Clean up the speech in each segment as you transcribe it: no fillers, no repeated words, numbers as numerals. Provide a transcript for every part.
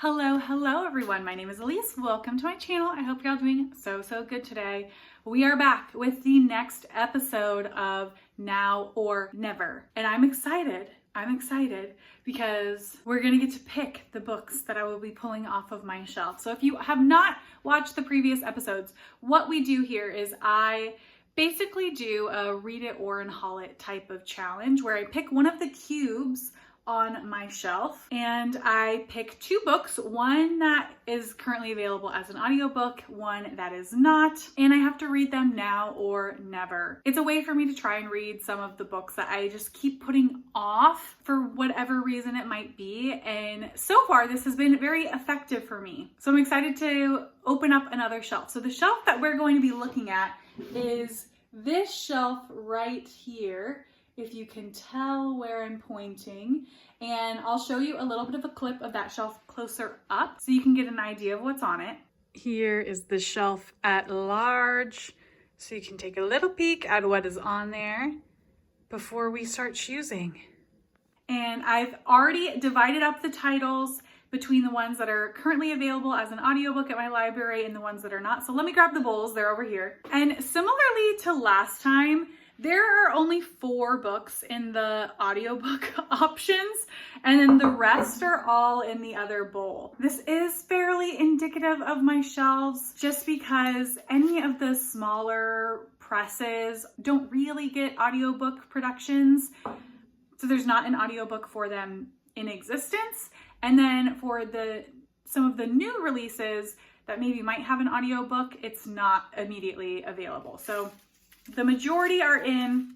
Hello everyone. My name is Elise. Welcome to my channel. I hope you're all doing so good today. We are back with the next episode of Now or Never. And I'm excited. Because we're gonna get to pick the books that I will be pulling off of my shelf. So if you have not watched the previous episodes, what we do here is I basically do a read it or unhaul it type of challenge where I pick one of the cubes on my shelf and I pick two books, one that is currently available as an audiobook, one that is not, and I have to read them now or never. It's a way for me to try and read some of the books that I just keep putting off for whatever reason it might be, and so far this has been very effective for me. So I'm excited to open up another shelf. So the shelf that we're going to be looking at is this shelf right here, if you can tell where I'm pointing, and I'll show you a little bit of a clip of that shelf closer up so you can get an idea of what's on it. Here is the shelf at large, so you can take a little peek at what is on there before we start choosing. And I've already divided up the titles between the ones that are currently available as an audiobook at my library and the ones that are not. So let me grab the bowls, they're over here. And similarly to last time, there are only 4 books in the audiobook options, and then the rest are all in the other bowl. This is fairly indicative of my shelves just because any of the smaller presses don't really get audiobook productions. So there's not an audiobook for them in existence. And then for some of the new releases that maybe might have an audiobook, it's not immediately available. So the majority are in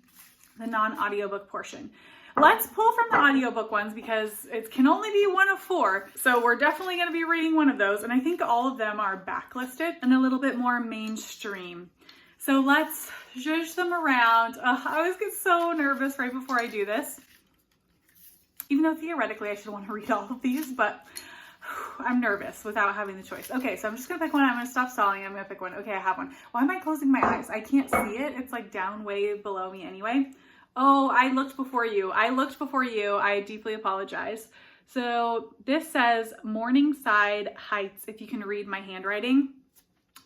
the non-audiobook portion. Let's pull from the audiobook ones because it can only be one of 4. So we're definitely going to be reading one of those. And I think all of them are backlisted and a little bit more mainstream. So let's zhuzh them around. I always get so nervous right before I do this. Even though theoretically I should want to read all of these, but I'm nervous without having the choice. Okay, so I'm just gonna pick one. I'm gonna stop stalling. I'm gonna pick one. Okay, I have one. Why am I closing my eyes? I can't see it. It's like down way below me anyway. Oh, I looked before you. I deeply apologize. So this says Morningside Heights, if you can read my handwriting.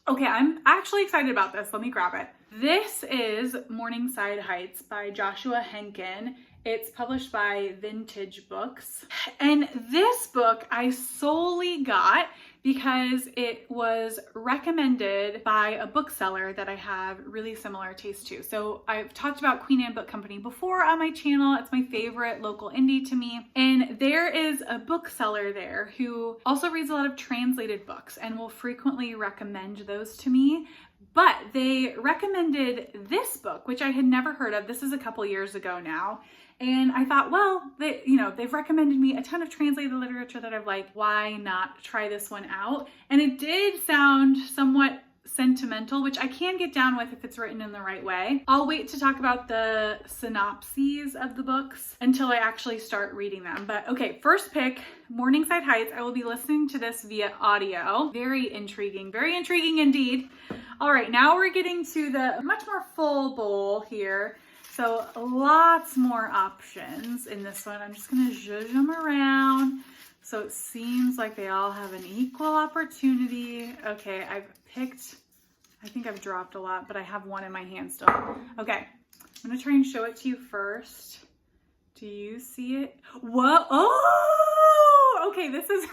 Okay, I'm actually excited about this. Let me grab it. This is Morningside Heights by Joshua Henkin. It's published by Vintage Books. And this book I solely got because it was recommended by a bookseller that I have really similar taste to. So I've talked about Queen Anne Book Company before on my channel. It's my favorite local indie to me. And there is a bookseller there who also reads a lot of translated books and will frequently recommend those to me. But they recommended this book, which I had never heard of. This is a couple years ago now. And I thought, well, they've recommended me a ton of translated literature that I've liked. Why not try this one out? And it did sound somewhat sentimental, which I can get down with if it's written in the right way. I'll wait to talk about the synopses of the books until I actually start reading them. But okay, first pick, Morningside Heights. I will be listening to this via audio. Very intriguing indeed. All right, now we're getting to the much more full bowl here. So lots more options in this one. I'm just gonna zhuzh them around. So it seems like they all have an equal opportunity. Okay, I think I've dropped a lot, but I have one in my hand still. Okay, I'm gonna try and show it to you first. Do you see it? Whoa, oh, okay, this is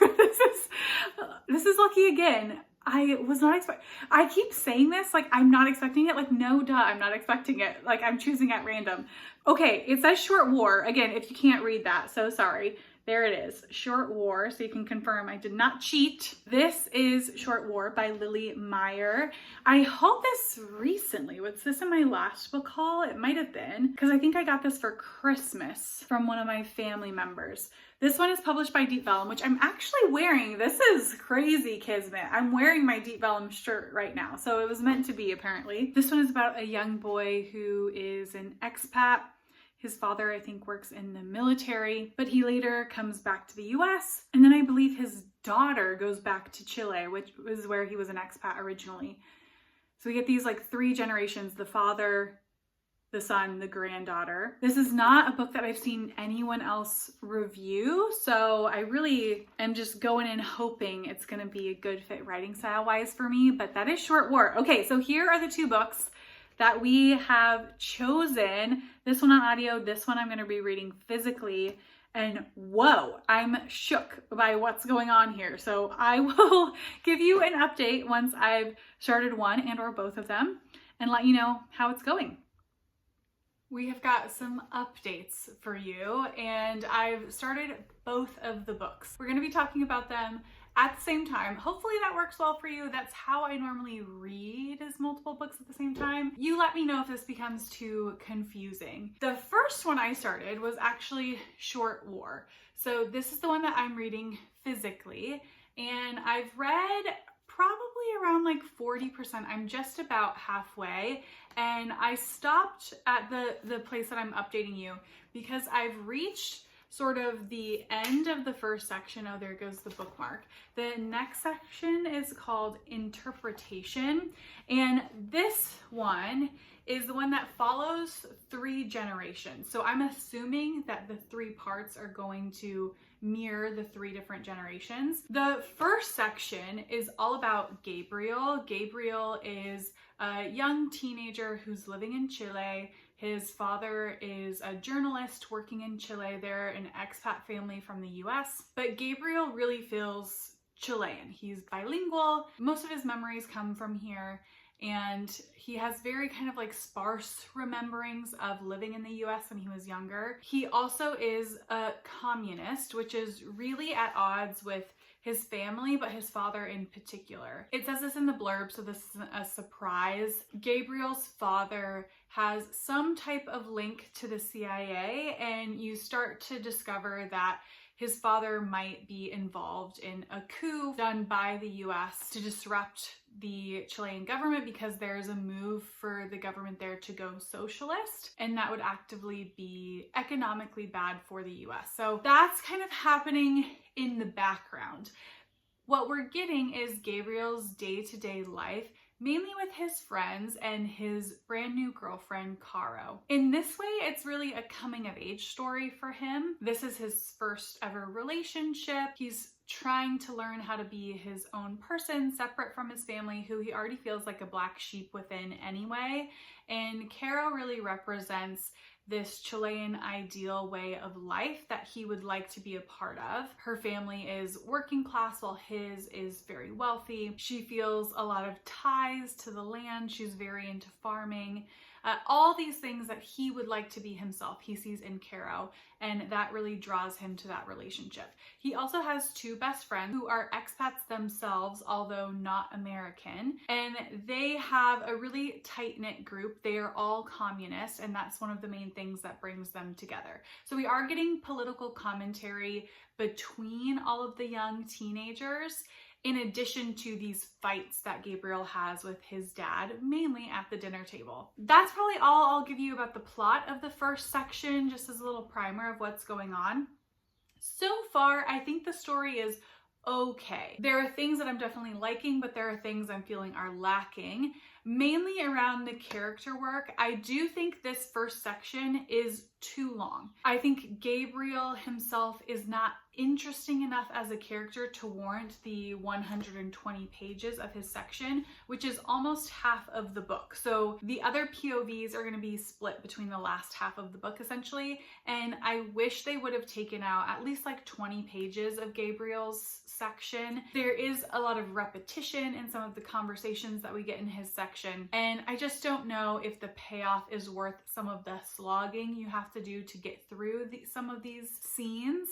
lucky again. I was not expecting, I keep saying this, like I'm not expecting it, like no duh, I'm not expecting it, like I'm choosing at random. Okay, it says Short War, again, if you can't read that, so sorry. There it is, Short War, so you can confirm I did not cheat. This is Short War by Meyer. I hauled this recently. Was this in my last book haul? It might have been, because I think I got this for Christmas from one of my family members. This one is published by Deep Vellum, which I'm actually wearing. This is crazy kismet. I'm wearing my Deep Vellum shirt right now, so it was meant to be apparently. This one is about a young boy who is an expat. His father, I think, works in the military, but he later comes back to the US. And then I believe his daughter goes back to Chile, which is where he was an expat originally. So we get these like 3 generations, the father, the son, the granddaughter. This is not a book that I've seen anyone else review, so I really am just going in hoping it's gonna be a good fit writing style wise for me, but that is Short War. Okay, so here are the two books that we have chosen. This one on audio, this one I'm gonna be reading physically. And whoa, I'm shook by what's going on here. So I will give you an update once I've started one and or both of them and let you know how it's going. We have got some updates for you, and I've started both of the books. We're going to be talking about them at the same time. Hopefully that works well for you. That's how I normally read, is multiple books at the same time. You let me know if this becomes too confusing. The first one I started was actually Short War. So this is the one that I'm reading physically, and I've read probably around like 40%. I'm just about halfway, and I stopped at the place that I'm updating you because I've reached sort of the end of the first section. Oh, there goes the bookmark. The next section is called Interpretation, and this one is the one that follows 3 generations. So I'm assuming that the 3 parts are going to mirror the 3 different generations. The first section is all about Gabriel. Gabriel is a young teenager who's living in Chile. His father is a journalist working in Chile. They're an expat family from the US, but Gabriel really feels Chilean. He's bilingual. Most of his memories come from here, and he has very kind of like sparse rememberings of living in the US when he was younger. He also is a communist, which is really at odds with his family, but his father in particular. It says this in the blurb, so this isn't a surprise. Gabriel's father has some type of link to the CIA, and you start to discover that his father might be involved in a coup done by the US to disrupt the Chilean government because there's a move for the government there to go socialist, and that would actively be economically bad for the US. So that's kind of happening in the background. What we're getting is Gabriel's day-to-day life, mainly with his friends and his brand new girlfriend, Caro. In this way, it's really a coming of age story for him. This is his first ever relationship. He's trying to learn how to be his own person, separate from his family, who he already feels like a black sheep within anyway. And Caro really represents this Chilean ideal way of life that he would like to be a part of. Her family is working class while his is very wealthy. She feels a lot of ties to the land. She's very into farming. All these things that he would like to be himself, he sees in Caro, and that really draws him to that relationship. He also has 2 best friends who are expats themselves, although not American, and they have a really tight-knit group. They are all communist, and that's one of the main things that brings them together. So we are getting political commentary between all of the young teenagers, in addition to these fights that Gabriel has with his dad, mainly at the dinner table. That's probably all I'll give you about the plot of the first section, just as a little primer of what's going on. So far, I think the story is okay. There are things that I'm definitely liking, but there are things I'm feeling are lacking, mainly around the character work. I do think this first section is too long. I think Gabriel himself is not interesting enough as a character to warrant the 120 pages of his section, which is almost half of the book. So the other POVs are going to be split between the last half of the book essentially, and I wish they would have taken out at least like 20 pages of Gabriel's section. There is a lot of repetition in some of the conversations that we get in his section, and I just don't know if the payoff is worth some of the slogging you have to do to get through some of these scenes.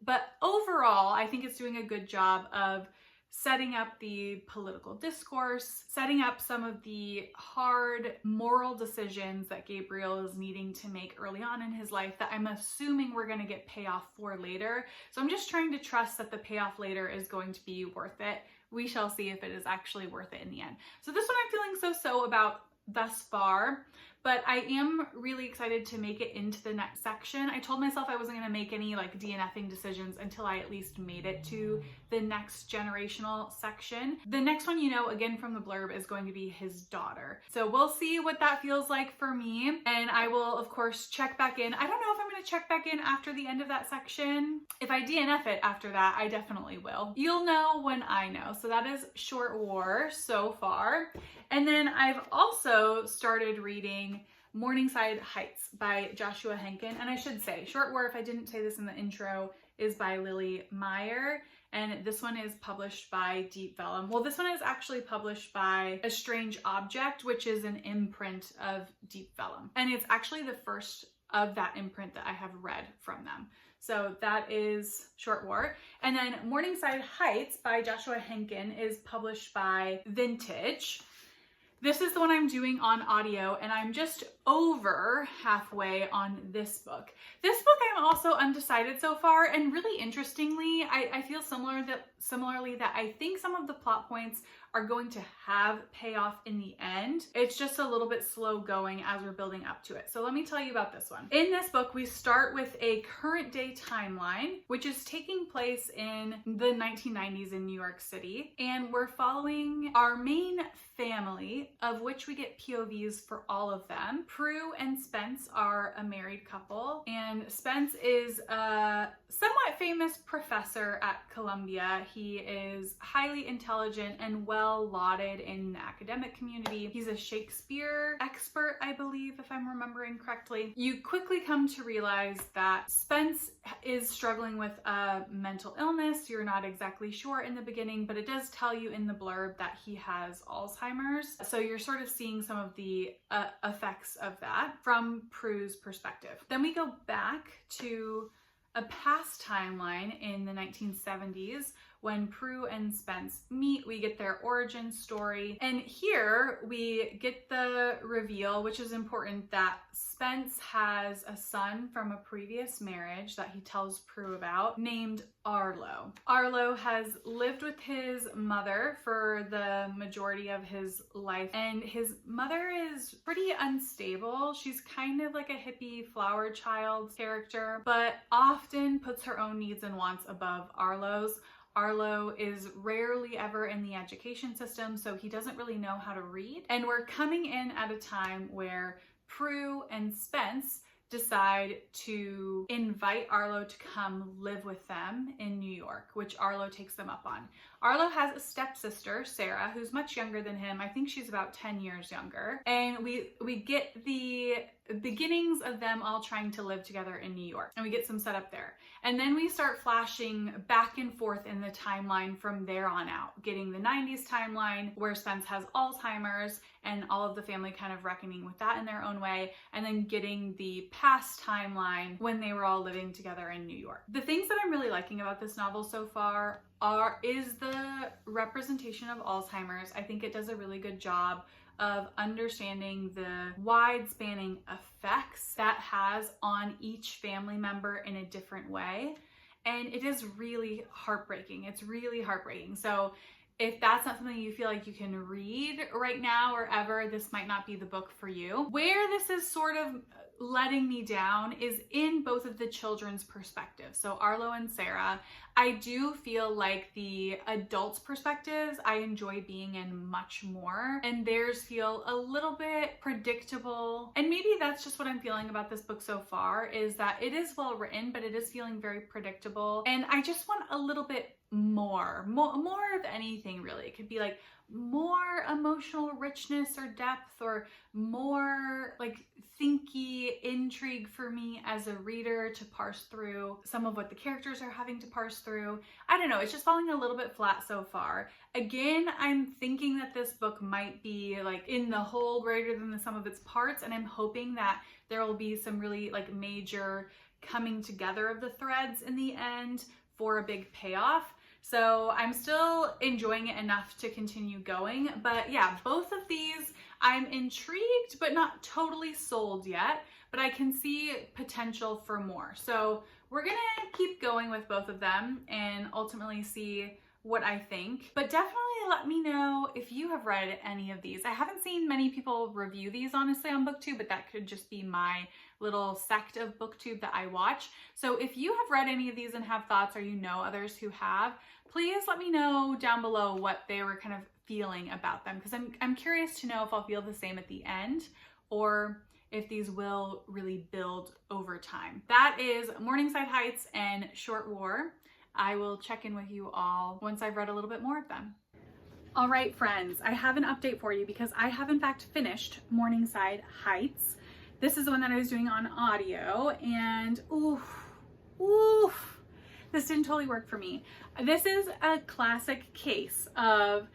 But overall, I think it's doing a good job of setting up the political discourse, setting up some of the hard moral decisions that Gabriel is needing to make early on in his life that I'm assuming we're going to get payoff for later. So I'm just trying to trust that the payoff later is going to be worth it. We shall see if it is actually worth it in the end. So this one I'm feeling so-so about. thus far, but I am really excited to make it into the next section. I told myself I wasn't going to make any like DNFing decisions until I at least made it to the next generational section. The next one, you know, again from the blurb, is going to be his daughter. So we'll see what that feels like for me. And I will, of course, check back in. I don't know if I'm going to check back in after the end of that section. If I DNF it after that, I definitely will. You'll know when I know. So that is Short War so far. And then I've also started reading Morningside Heights by Joshua Henkin. And I should say, Short War, if I didn't say this in the intro, is by Meyer. And this one is published by Deep Vellum. Well, this one is actually published by A Strange Object, which is an imprint of Deep Vellum. And it's actually the first of that imprint that I have read from them. So that is Short War. And then Morningside Heights by Joshua Henkin is published by Vintage. This is the one I'm doing on audio, and I'm just over halfway on this book. This book I'm also undecided so far, and really interestingly, I feel similarly that I think some of the plot points are going to have payoff in the end. It's just a little bit slow going as we're building up to it. So let me tell you about this one. In this book, we start with a current day timeline, which is taking place in the 1990s in New York City. And we're following our main family, of which we get POVs for all of them. Prue and Spence are a married couple, and Spence is a somewhat famous professor at Columbia. He is highly intelligent and well lauded in the academic community. He's a Shakespeare expert, I believe, if I'm remembering correctly. You quickly come to realize that Spence is struggling with a mental illness. You're not exactly sure in the beginning, but it does tell you in the blurb that he has Alzheimer's. So you're sort of seeing some of the effects of that from Prue's perspective. Then we go back to a past timeline in the 1970s when Prue and Spence meet. We get their origin story. And here we get the reveal, which is important, that Spence has a son from a previous marriage that he tells Prue about, named Arlo. Arlo has lived with his mother for the majority of his life, and his mother is pretty unstable. She's kind of like a hippie flower child character, but often puts her own needs and wants above Arlo's. Arlo is rarely ever in the education system, so he doesn't really know how to read. And we're coming in at a time where Prue and Spence decide to invite Arlo to come live with them in New York, which Arlo takes them up on. Arlo has a stepsister, Sarah, who's much younger than him. I think she's about 10 years younger. And we get the beginnings of them all trying to live together in New York, and we get some setup there. And then we start flashing back and forth in the timeline from there on out, getting the 90s timeline where Spence has Alzheimer's and all of the family kind of reckoning with that in their own way, and then getting the past timeline when they were all living together in New York. The things that I'm really liking about this novel so far is the representation of Alzheimer's. I think it does a really good job of understanding the wide-spanning effects that has on each family member in a different way. And it is really heartbreaking. It's really heartbreaking. So if that's not something you feel like you can read right now or ever, this might not be the book for you. Where this is sort of letting me down is in both of the children's perspectives. So Arlo and Sarah, I do feel like the adults' perspectives I enjoy being in much more, and theirs feel a little bit predictable. And maybe that's just what I'm feeling about this book so far, is that it is well written, but it is feeling very predictable. And I just want a little bit more of anything, really. It could be like more emotional richness or depth, or more like thinky intrigue for me as a reader to parse through some of what the characters are having to parse through. I don't know, it's just falling a little bit flat so far. Again, I'm thinking that this book might be like in the whole greater than the sum of its parts, and I'm hoping that there will be some really like major coming together of the threads in the end for a big payoff. So I'm still enjoying it enough to continue going. But yeah, both of these I'm intrigued, but not totally sold yet, but I can see potential for more. So we're gonna keep going with both of them and ultimately see what I think, but definitely let me know if you have read any of these. I haven't seen many people review these honestly on BookTube, but that could just be my little sect of BookTube that I watch. So if you have read any of these and have thoughts, or you know others who have, please let me know down below what they were kind of feeling about them, because I'm curious to know if I'll feel the same at the end, or if these will really build over time. That is Morningside Heights and Short War. I will check in with you all once I've read a little bit more of them. All right, friends, I have an update for you because I have in fact finished Morningside Heights. This is the one that I was doing on audio, and oof, this didn't totally work for me. This is a classic case of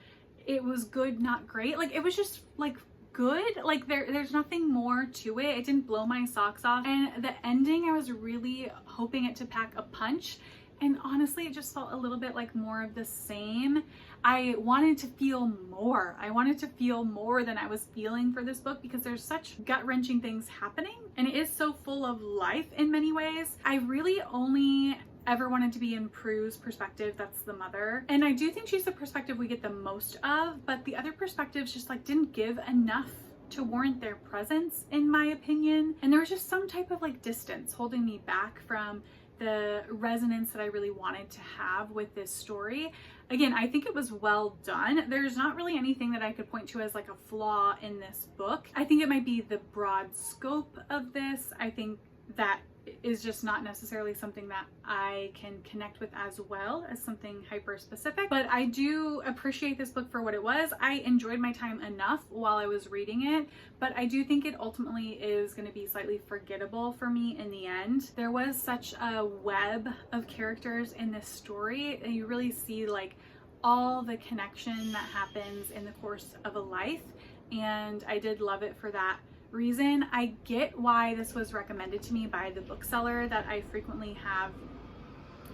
it was good, not great. Like, it was just like good. Like there's nothing more to it. It didn't blow my socks off. And the ending, I was really hoping it to pack a punch. And honestly, it just felt a little bit like more of the same. I wanted to feel more. I wanted to feel more than I was feeling for this book, because there's such gut-wrenching things happening and it is so full of life in many ways. I really only ever wanted to be in Prue's perspective. That's the mother. And I do think she's the perspective we get the most of, but the other perspectives just like didn't give enough to warrant their presence, in my opinion. And there was just some type of like distance holding me back from the resonance that I really wanted to have with this story. Again, I think it was well done. There's not really anything that I could point to as like a flaw in this book. I think it might be the broad scope of this. I think that is just not necessarily something that I can connect with as well as something hyper specific, but I do appreciate this book for what it was. I enjoyed my time enough while I was reading it, but I do think it ultimately is going to be slightly forgettable for me in the end. There was such a web of characters in this story, and you really see like all the connection that happens in the course of a life, and I did love it for that reason. I get why this was recommended to me by the bookseller that I frequently have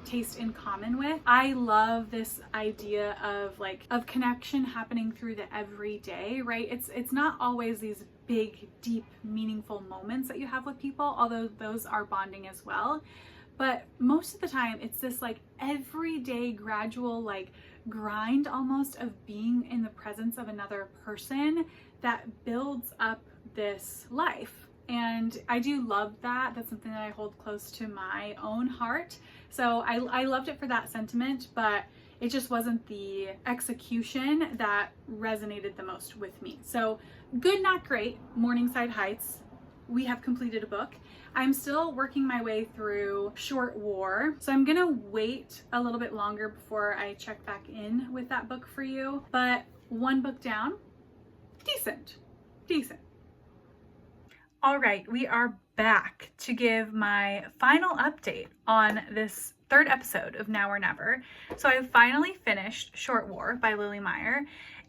taste in common with. I love this idea of connection happening through the everyday, right? It's not always these big, deep, meaningful moments that you have with people, although those are bonding as well. But most of the time it's this like everyday gradual like grind almost of being in the presence of another person that builds up this life. And I do love that. That's something that I hold close to my own heart. So I loved it for that sentiment, but it just wasn't the execution that resonated the most with me. So good, not great. Morningside Heights. We have completed a book. I'm still working my way through Short War. So I'm gonna wait a little bit longer before I check back in with that book for you. But one book down, decent. All right, we are back to give my final update on this third episode of Now or Never. So I finally finished Short War by Lily Meyer.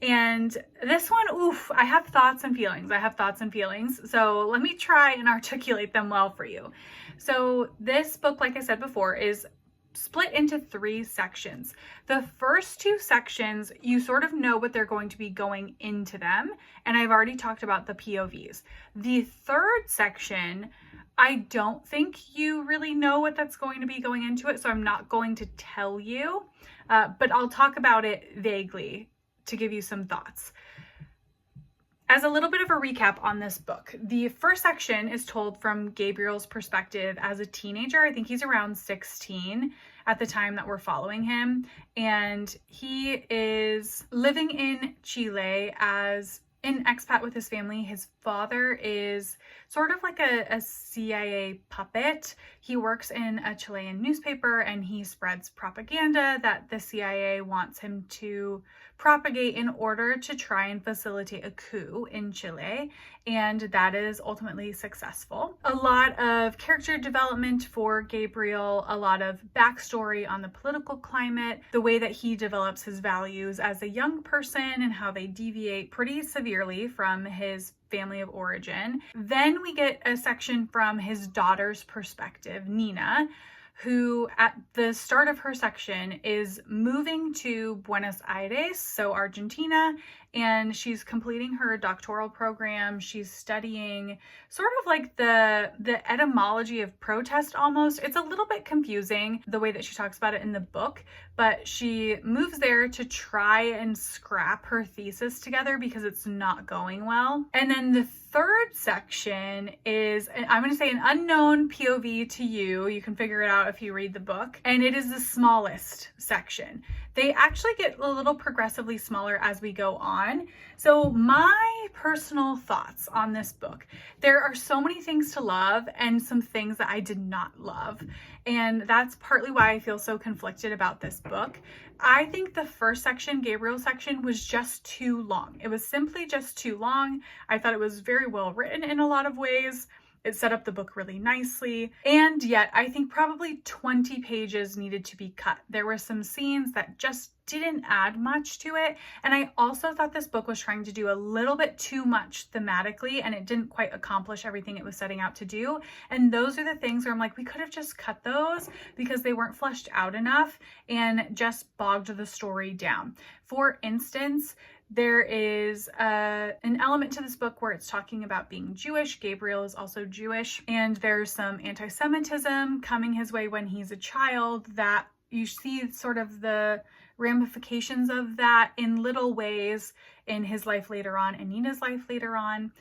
And this one, I have thoughts and feelings. So let me try and articulate them well for you. So this book, like I said before, is split into 3 sections. The first 2 sections, you sort of know what they're going to be going into them, and I've already talked about the POVs. The third section, I don't think you really know what that's going to be going into it, so I'm not going to tell you, but I'll talk about it vaguely to give you some thoughts. As a little bit of a recap on this book, the first section is told from Gabriel's perspective as a teenager. I think he's around 16 at the time that we're following him. And he is living in Chile as an expat with his family. His father is sort of like a CIA puppet. He works in a Chilean newspaper and he spreads propaganda that the CIA wants him to propagate in order to try and facilitate a coup in Chile, and that is ultimately successful. A lot of character development for Gabriel, a lot of backstory on the political climate, the way that he develops his values as a young person and how they deviate pretty severely from his family of origin. Then we get a section from his daughter's perspective, Nina, who at the start of her section is moving to Buenos Aires, so Argentina, and she's completing her doctoral program. She's studying sort of like the etymology of protest almost. It's a little bit confusing the way that she talks about it in the book, but she moves there to try and scrap her thesis together because it's not going well. And then the third section is, I'm going to say, an unknown POV to you. You can figure it out if you read the book. And it is the smallest section. They actually get a little progressively smaller as we go on. So my personal thoughts on this book, there are so many things to love and some things that I did not love. And that's partly why I feel so conflicted about this book. I think the first section, Gabriel's section, was just too long. It was simply just too long. I thought it was very well written in a lot of ways. It set up the book really nicely. And yet I think probably 20 pages needed to be cut. There were some scenes that just didn't add much to it. And I also thought this book was trying to do a little bit too much thematically, and it didn't quite accomplish everything it was setting out to do. And those are the things where I'm like, we could have just cut those because they weren't fleshed out enough and just bogged the story down. For instance, there is an element to this book where it's talking about being Jewish. Gabriel is also Jewish, and there's some anti-Semitism coming his way when he's a child that you see sort of the ramifications of that in little ways in his life later on and Nina's life later on.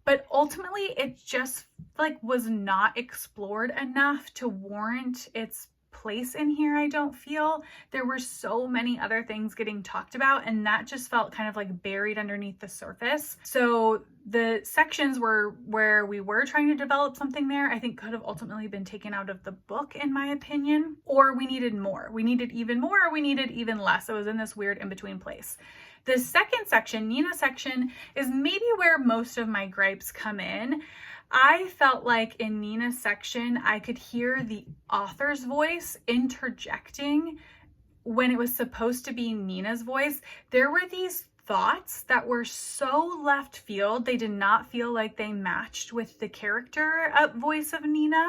But ultimately, it just was not explored enough to warrant its place in here. I don't feel there were so many other things getting talked about, and that just felt kind of buried underneath the surface. So the sections where we were trying to develop something there, I think could have ultimately been taken out of the book, in my opinion, or we needed more. We needed even more, or we needed even less. It was in this weird in-between place. The second section, Nina's section, is maybe where most of my gripes come in. I felt like in Nina's section, I could hear the author's voice interjecting when it was supposed to be Nina's voice. There were these thoughts that were so left field. They did not feel like they matched with the character voice of Nina.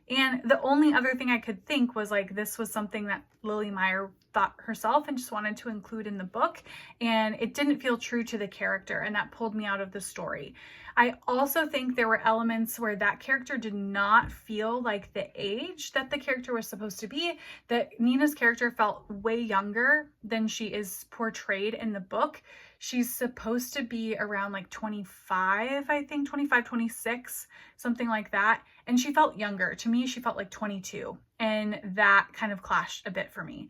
And the only other thing I could think was this was something that Lily Meyer thought herself and just wanted to include in the book. And it didn't feel true to the character, and that pulled me out of the story. I also think there were elements where that character did not feel like the age that the character was supposed to be, that Nina's character felt way younger than she is portrayed in the book. She's supposed to be around 25, I think, 25, 26, something like that. And she felt younger. To me, she felt 22. And that kind of clashed a bit for me.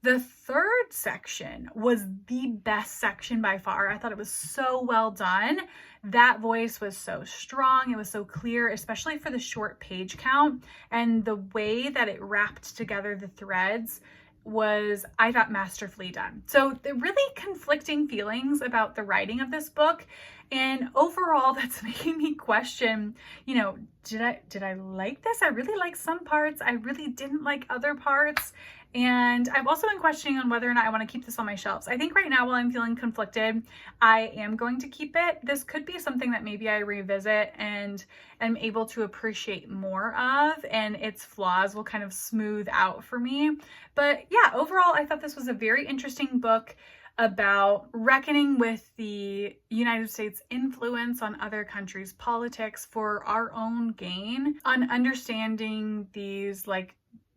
The third section was the best section by far. I thought it was so well done. That voice was so strong. It was so clear, especially for the short page count. And the way that it wrapped together the threads was, I thought, masterfully done. So the really conflicting feelings about the writing of this book. And overall, that's making me question, did I like this? I really liked some parts. I really didn't like other parts. And I've also been questioning on whether or not I want to keep this on my shelves. I think right now, while I'm feeling conflicted, I am going to keep it. This could be something that maybe I revisit and am able to appreciate more of, and its flaws will kind of smooth out for me. But yeah, overall, I thought this was a very interesting book about reckoning with the United States' influence on other countries' politics for our own gain, on understanding these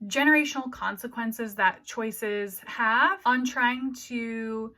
generational consequences that choices have, on trying to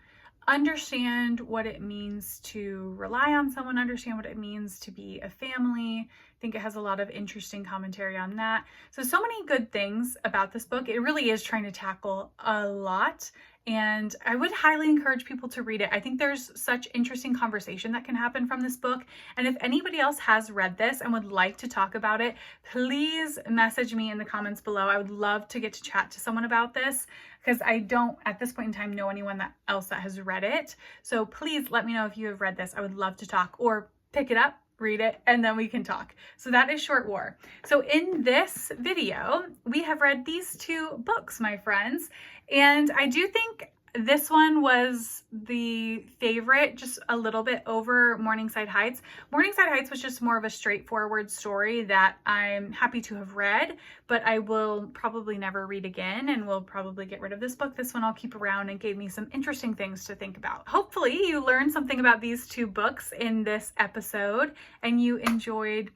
understand what it means to rely on someone, understand what it means to be a family. I think it has a lot of interesting commentary on that. So many good things about this book. It really is trying to tackle a lot, and I would highly encourage people to read it. I think there's such interesting conversation that can happen from this book. And if anybody else has read this and would like to talk about it, please message me in the comments below. I would love to get to chat to someone about this, because I don't, at this point in time, know anyone else that has read it. So please let me know if you have read this. I would love to talk, or pick it up, read it, and then we can talk. So that is Short War. So in this video, we have read these two books, my friends, and I do think this one was the favorite just a little bit over Morningside Heights. Morningside Heights was just more of a straightforward story that I'm happy to have read, but I will probably never read again and will probably get rid of this book. This one I'll keep around and gave me some interesting things to think about. Hopefully you learned something about these two books in this episode and you enjoyed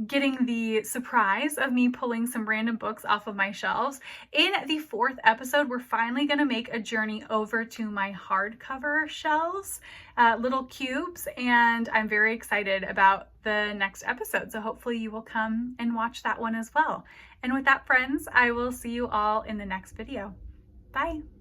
getting the surprise of me pulling some random books off of my shelves. In the 4th episode, we're finally going to make a journey over to my hardcover shelves, little cubes, and I'm very excited about the next episode. So hopefully you will come and watch that one as well. And with that, friends, I will see you all in the next video. Bye.